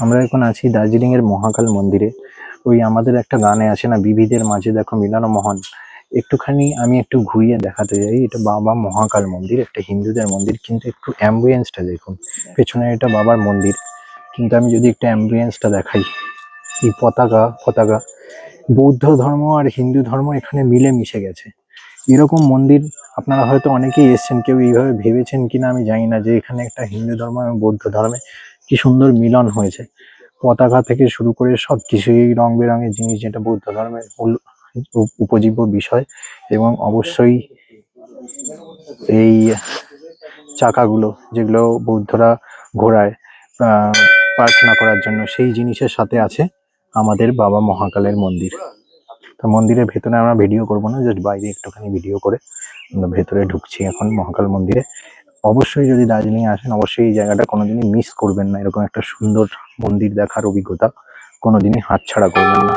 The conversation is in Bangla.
আমরা এখন আছি দার্জিলিং এর মহাকাল মন্দিরে। ওই আমাদের একটা গানে আছে না, বিবিধের মাঝে দেখো মিলন মহান। একটুখানি আমি একটু ঘুরিয়ে দেখাতে যাই, এটা বাবা মহাকাল মন্দির, একটা হিন্দুদের মন্দির, কিন্তু একটু অ্যাম্বিয়েন্সটা দেখুন। পেছনে এটা বাবার মন্দির, কিন্তু আমি যদি একটু অ্যাম্বিয়েন্সটা দেখাই, এই পতাকা পতাকা বৌদ্ধ ধর্ম আর হিন্দু ধর্ম এখানে মিলে মিশে গেছে। এরকম মন্দির আপনারা হয়তো অনেকেই এসছেন, কেউ এইভাবে ভেবেছেন কিনা আমি জানি না, যে এখানে একটা হিন্দু ধর্ম এবং বৌদ্ধ ধর্মে কি সুন্দর মিলন হয়েছে। পতাকা থেকে শুরু করে সবকিছুই রং বেরঙের জিনিস, যেটা বৌদ্ধ ধর্মের মূল উপজীব্য বিষয়। এবং অবশ্যই এই চাকাগুলো, যেগুলো বৌদ্ধরা ঘোড়ায় প্রার্থনা করার জন্য, সেই জিনিসের সাথে আছে আমাদের বাবা মহাকালের মন্দির। তো মন্দিরের ভেতরে আমরা ভিডিও করব না, জাস্ট বাইরে একটুখানি ভিডিও করে আমরা ভেতরে ঢুকছি এখন মহাকাল মন্দিরে। অবশ্যই যদি দার্জিলিং আসেন, অবশ্যই এই জায়গাটা কোনোদিনই মিস করবেন না। এরকম একটা সুন্দর মন্দির দেখার অভিজ্ঞতা কোনোদিনই হাতছাড়া করবেন না।